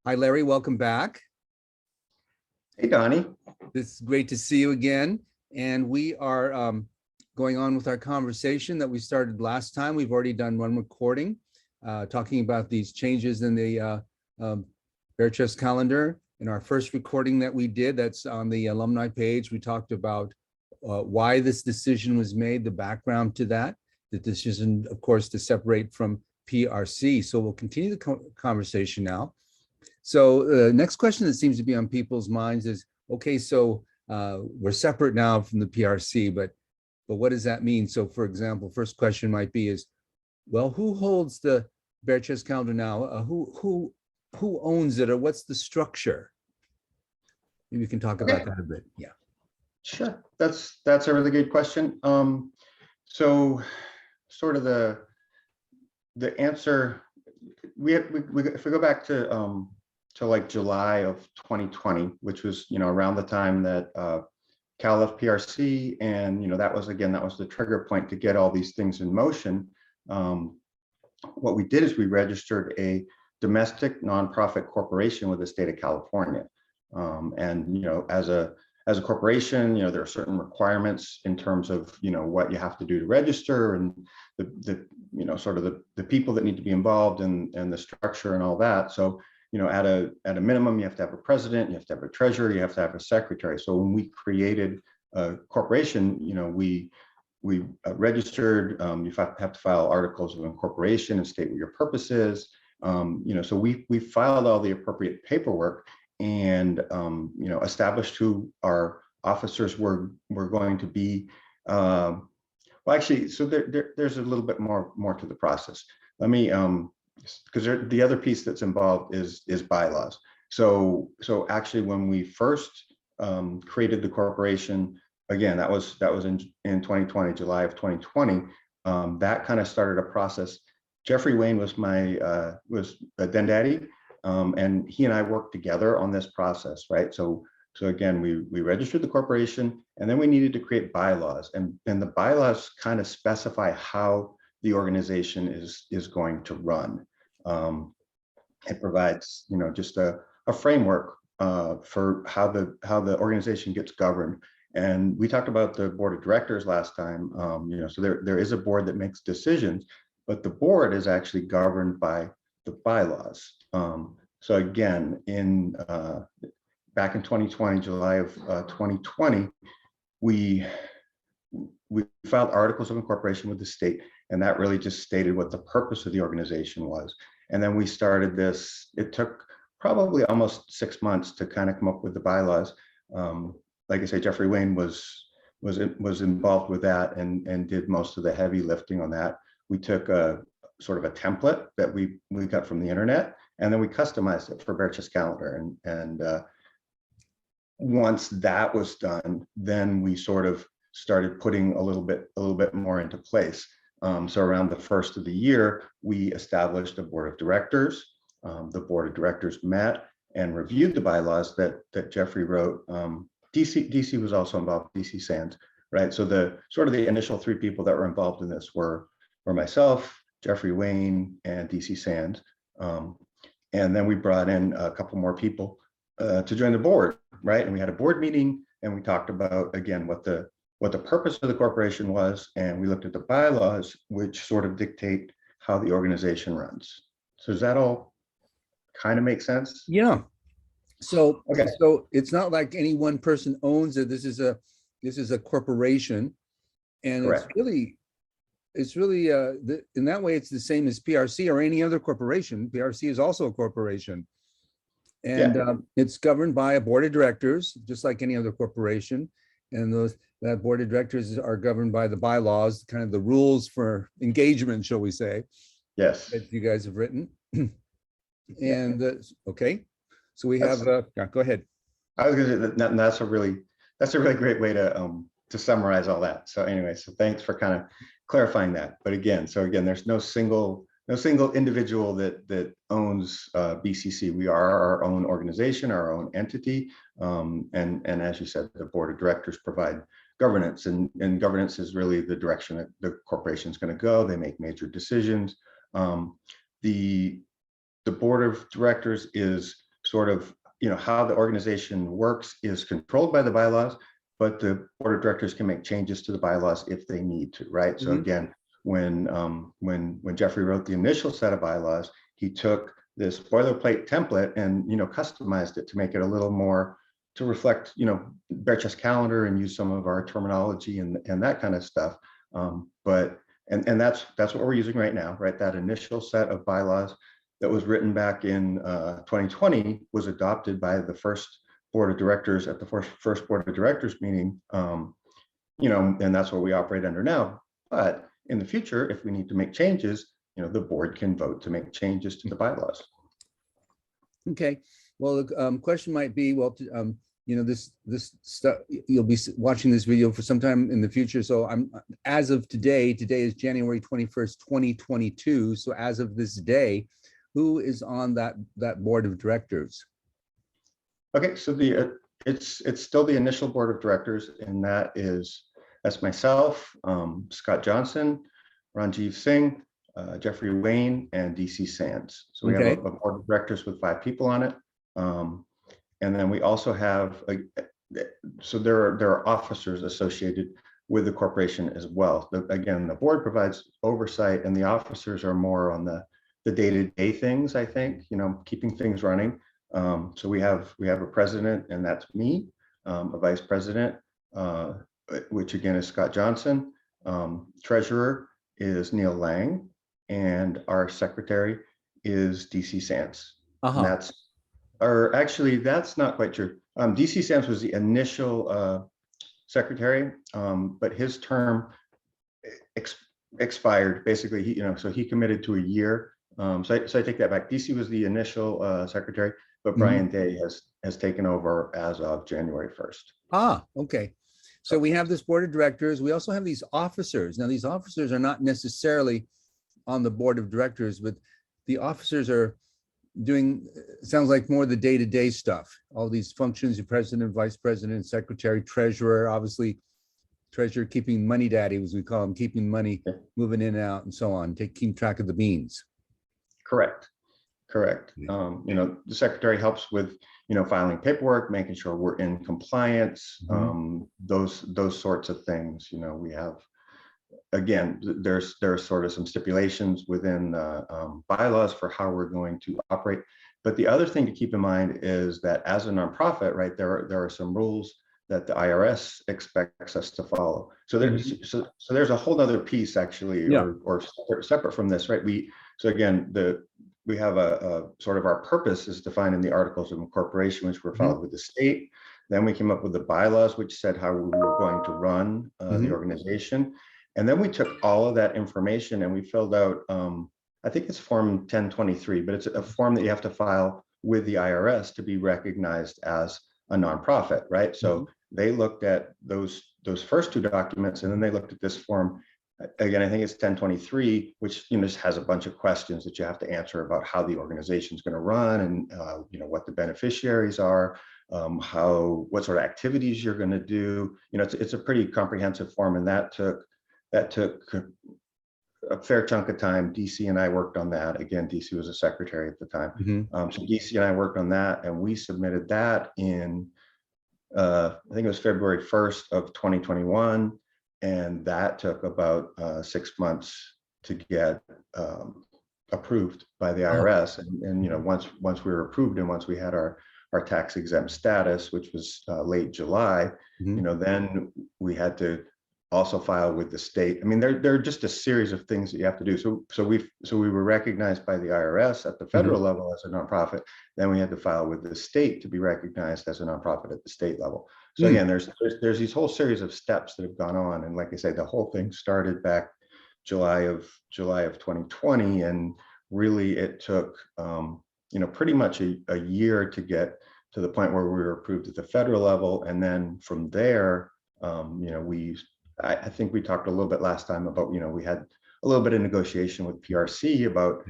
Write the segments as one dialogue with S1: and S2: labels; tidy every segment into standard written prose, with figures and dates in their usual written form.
S1: Hi, Larry. Welcome back.
S2: Hey, Donnie.
S1: It's great to see you again. And we are going on with our conversation that we started last time. We've already done one recording talking about these changes in the Bear Chest calendar. In our first recording that we did, that's on the alumni page, we talked about why this decision was made, the background to that, the decision, of course, to separate from PRC. So we'll continue the conversation now. So the next question that seems to be on people's minds is, okay, so we're separate now from the PRC, but what does that mean? So for example, first question might be is, well, who holds the Bear Chest calendar now? Who owns it, or what's the structure? Maybe we can talk about that a bit. Yeah.
S2: Sure. That's a really good question. So sort of the answer, if we go back to like July of 2020, which was, around the time that Cal left PRC, and, that was the trigger point to get all these things in motion. What we did is we registered a domestic nonprofit corporation with the state of California. And, as a corporation, there are certain requirements in terms of, what you have to do to register, and the sort of the people that need to be involved, and the structure and all that. So, at a minimum, you have to have a president, you have to have a treasurer, you have to have a secretary. So when we created a corporation, we registered, you have to file articles of incorporation and state what your purpose is. So we filed all the appropriate paperwork, and established who our officers were going to be. Well, actually, so there's a little bit more to the process. Let me, because the other piece that's involved is bylaws. So actually, when we first created the corporation, again, that was in 2020, July of 2020. That kind of started a process. Jeffrey Wayne was was a den daddy. And he and I worked together on this process, right? So again, we registered the corporation, and then we needed to create bylaws, and the bylaws kind of specify how the organization is going to run. It provides, just a framework for how the organization gets governed. And we talked about the board of directors last time. So there is a board that makes decisions, but the board is actually governed by the bylaws. So again, back in 2020, July of 2020, we filed articles of incorporation with the state, and that really just stated what the purpose of the organization was. And then we started this. It took probably almost 6 months to kind of come up with the bylaws. Like I say, Jeffrey Wayne was involved with that and did most of the heavy lifting on that. We took a sort of a template that we got from the internet, and then we customized it for Bear Chest calendar. And once that was done, then we sort of started putting a little bit more into place. So around the first of the year, we established a board of directors. The board of directors met and reviewed the bylaws that Jeffrey wrote. DC was also involved, DC Sands, right? So the sort of the initial 3 people that were involved in this were myself, Jeffrey Wayne, and DC Sands. And then we brought in a couple more people to join the board, right? And we had a board meeting, and we talked about, again, what the purpose of the corporation was, and we looked at the bylaws, which sort of dictate how the organization runs. So does that all kind of make sense?
S1: Yeah. So
S2: Okay.
S1: So it's not like any one person owns it. This is a corporation, and
S2: Correct.
S1: it's really in that way it's the same as PRC or any other corporation. PRC is also a corporation, and it's governed by a board of directors, just like any other corporation. And that board of directors are governed by the bylaws, kind of the rules for engagement, shall we say?
S2: Yes.
S1: That you guys have written. And okay, so we have. Go ahead.
S2: I was going to say that that's a really great way to summarize all that. So anyway, so thanks for kind of clarifying that. But again, there's no single individual that owns BCC. We are our own organization, our own entity, and as you said, the board of directors provide governance, and governance is really the direction that the corporation is going to go. They make major decisions. The board of directors is sort of, how the organization works is controlled by the bylaws, but the board of directors can make changes to the bylaws if they need to, right? So
S1: Mhm.
S2: again, when Jeffrey wrote the initial set of bylaws, he took this boilerplate template and customized it to make it a little more to reflect Bear Chest Calendar and use some of our terminology and that kind of stuff. But that's what we're using right now, right? That initial set of bylaws that was written back in 2020 was adopted by the first board of directors at the first board of directors meeting, and that's what we operate under now. But in the future, if we need to make changes, the board can vote to make changes to the bylaws.
S1: Okay, well, the question might be, well, this stuff, you'll be watching this video for some time in the future. So as of today is January 21st, 2022. So as of this day, who is on that board of directors?
S2: Okay, so it's still the initial board of directors, and that's myself, Scott Johnson, Ranjiv Singh, Jeffrey Wayne, and DC Sands. So we have a board of directors with 5 people on it. And then we also have, so there are officers associated with the corporation as well. Again, the board provides oversight, and the officers are more on the day-to-day things, I think, keeping things running. So we have a president, and that's me, a vice president, which again is Scott Johnson. Treasurer is Neil Lang, and our secretary is DC Sands. And that's not quite true. DC Sands was the initial secretary, but his term expired basically. So he committed to a year. So I take that back. DC was the initial secretary, but Brian Day has taken over as of January 1st.
S1: Okay. So we have this board of directors. We also have these officers. Now, these officers are not necessarily on the board of directors, but the officers are doing, sounds like more the day-to-day stuff. All these functions, the president, vice president, secretary, treasurer, obviously treasurer, keeping money daddy, as we call him, keeping money moving in and out and so on, keeping track of the beans.
S2: Correct. The secretary helps with, filing paperwork, making sure we're in compliance, those sorts of things. We have, again, there's sort of some stipulations within bylaws for how we're going to operate. But the other thing to keep in mind is that as a nonprofit, right, there are some rules that the IRS expects us to follow. So there's a whole other piece actually, or separate from this, right? So again, we have a sort of our purpose is defined in the Articles of Incorporation, which were filed with the state. Then we came up with the bylaws, which said how we were going to run the organization. And then we took all of that information and we filled out, I think it's Form 1023, but it's a form that you have to file with the IRS to be recognized as a nonprofit, right? So they looked at those first 2 documents, and then they looked at this form. Again, I think it's 1023, which just has a bunch of questions that you have to answer about how the organization is going to run, and what the beneficiaries are, what sort of activities you're going to do. It's a pretty comprehensive form, and that took a fair chunk of time. DC and I worked on that. Again, DC was a secretary at the time. So DC and I worked on that, and we submitted that in, I think it was February 1st of 2021. And that took about 6 months to get approved by the IRS. And once we were approved, and once we had our tax exempt status, which was late July, then we had to also file with the state. I mean, there are just a series of things that you have to do. So we were recognized by the IRS at the federal level as a nonprofit. Then we had to file with the state to be recognized as a nonprofit at the state level. So again, there's these whole series of steps that have gone on. And like I say, the whole thing started back July of 2020, and really it took pretty much a year to get to the point where we were approved at the federal level. And then from there, I think we talked a little bit last time about, we had a little bit of negotiation with PRC about,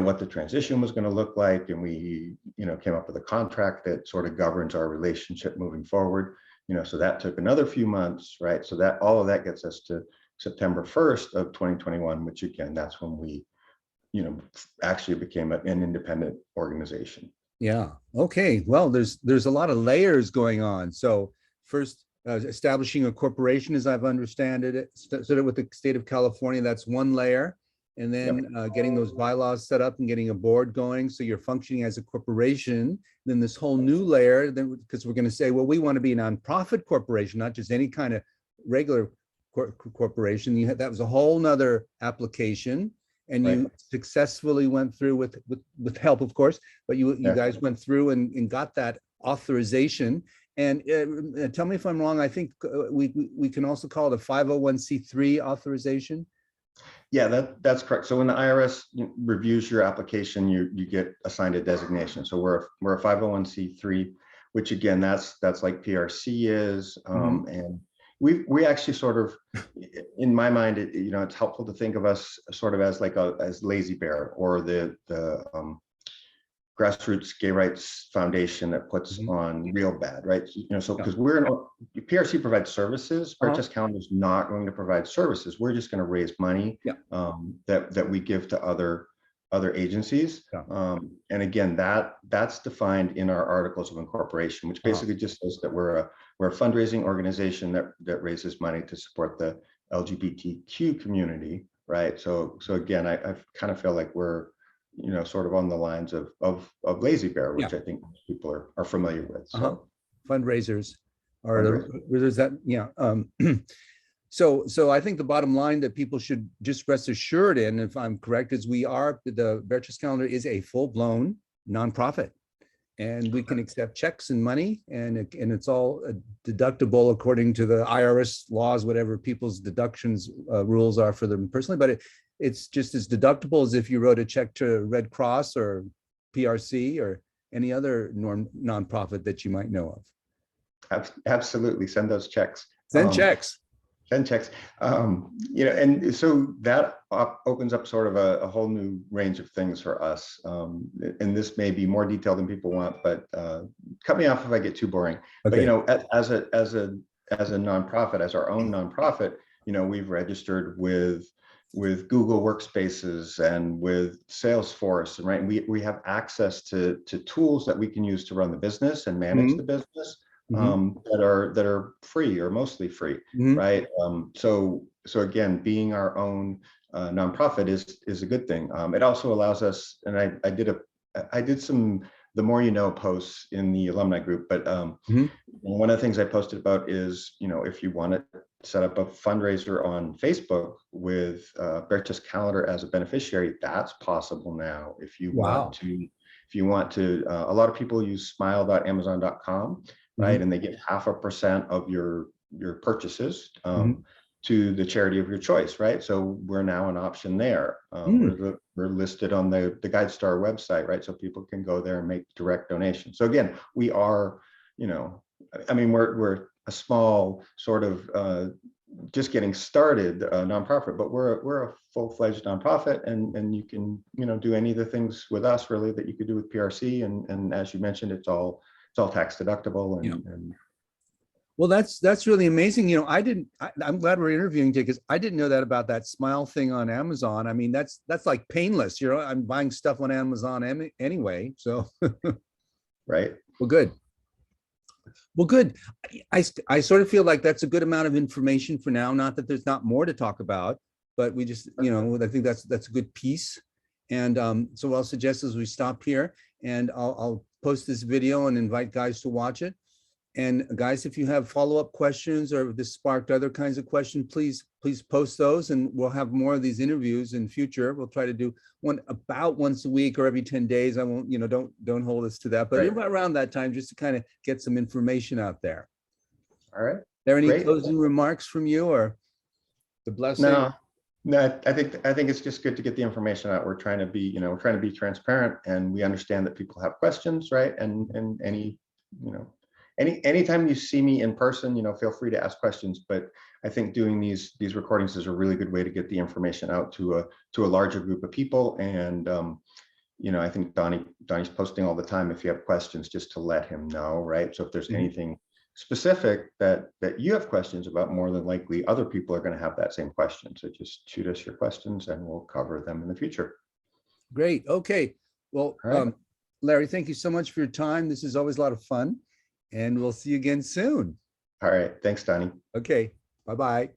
S2: what the transition was going to look like. And we, came up with a contract that sort of governs our relationship moving forward. So that took another few months, right? So that all of that gets us to September 1st of 2021, which again, that's when we, actually became an independent organization.
S1: Yeah. Okay. Well, there's a lot of layers going on. So first, establishing a corporation, as I've understand it, started with the state of California. That's one layer, and
S2: Yep.
S1: then getting those bylaws set up and getting a board going, so you're functioning as a corporation. Then this whole new layer, then because we're going to say, well, we want to be a nonprofit corporation, not just any kind of regular corporation. That was a whole nother application, and
S2: Right.
S1: you successfully went through with help, of course, but you
S2: Yeah.
S1: guys went through and got that authorization. And tell me if I'm wrong, I think we can also call it a 501c3 authorization.
S2: Yeah, that's correct. So when the IRS reviews your application, you get assigned a designation. So we're a 501c3, which again, that's like PRC is. And we actually sort of, in my mind, it's helpful to think of us sort of as as Lazy Bear, or the Grassroots Gay Rights Foundation that puts on Real Bad, right? So because PRC provides services, Veritas Calendar is not going to provide services. We're just going to raise money that we give to other agencies. And again, that's defined in our articles of incorporation, which basically just says that we're a fundraising organization that raises money to support the LGBTQ community, right? So again, I kind of feel like we're sort of on the lines of Lazy Bear, which I think people are familiar with. So
S1: fundraisers are there's that, So I think the bottom line that people should just rest assured in, if I'm correct, is the Veritas Calendar is a full-blown nonprofit, and we can accept checks and money, and it's all deductible according to the IRS laws, whatever people's deductions rules are for them personally. But it's just as deductible as if you wrote a check to Red Cross or PRC or any other nonprofit that you might know
S2: of. Absolutely, send those checks.
S1: Send checks.
S2: Send checks. And so that opens up sort of a whole new range of things for us. And this may be more detailed than people want, but cut me off if I get too boring.
S1: Okay.
S2: But as a nonprofit, as our own nonprofit, we've registered with Google Workspaces and with Salesforce, right? We have access to tools that we can use to run the business and manage the business. That are free or mostly free, right? So again, being our own nonprofit is a good thing. It also allows us, and I did some the more you know posts in the alumni group, but one of the things I posted about is, if you want to set up a fundraiser on Facebook with Veritas Calendar as a beneficiary, that's possible now. If you want to, a lot of people use smile.amazon.com. Right, and they give 0.5% of your purchases to the charity of your choice, right? So we're now an option there. We're listed on the GuideStar website, right? So people can go there and make direct donations. So again, we are, we're a small sort of just getting started nonprofit, but we're a full-fledged nonprofit, and you can do any of the things with us really that you could do with PRC, and as you mentioned, it's all tax deductible. And
S1: well, that's really amazing. I'm glad we're interviewing you, because I didn't know that about that Smile thing on Amazon. I mean, that's like painless. I'm buying stuff on Amazon anyway. So
S2: right.
S1: Well, good. I sort of feel like that's a good amount of information for now. Not that there's not more to talk about, but we just, I think that's a good piece. And so what I'll suggest is we stop here, and I'll post this video and invite guys to watch it. And guys, if you have follow-up questions, or if this sparked other kinds of questions, please post those, and we'll have more of these interviews in future. We'll try to do one about once a week or every 10 days. I won't, don't hold us to that, but around that time, just to kind of get some information out there.
S2: All right.
S1: Are there any closing remarks from you, or the blessing?
S2: No, I think it's just good to get the information out. We're trying to be, transparent, and we understand that people have questions, right? And anytime you see me in person, feel free to ask questions. But I think doing these recordings is a really good way to get the information out to a larger group of people. And I think Donnie's posting all the time if you have questions, just to let him know, right? So if there's anything specific that you have questions about, more than likely other people are going to have that same question. So just shoot us your questions, and we'll cover them in the future.
S1: Great. Okay. Well, Larry, thank you so much for your time. This is always a lot of fun, and we'll see you again soon.
S2: All right. Thanks, Donnie.
S1: Okay, bye-bye.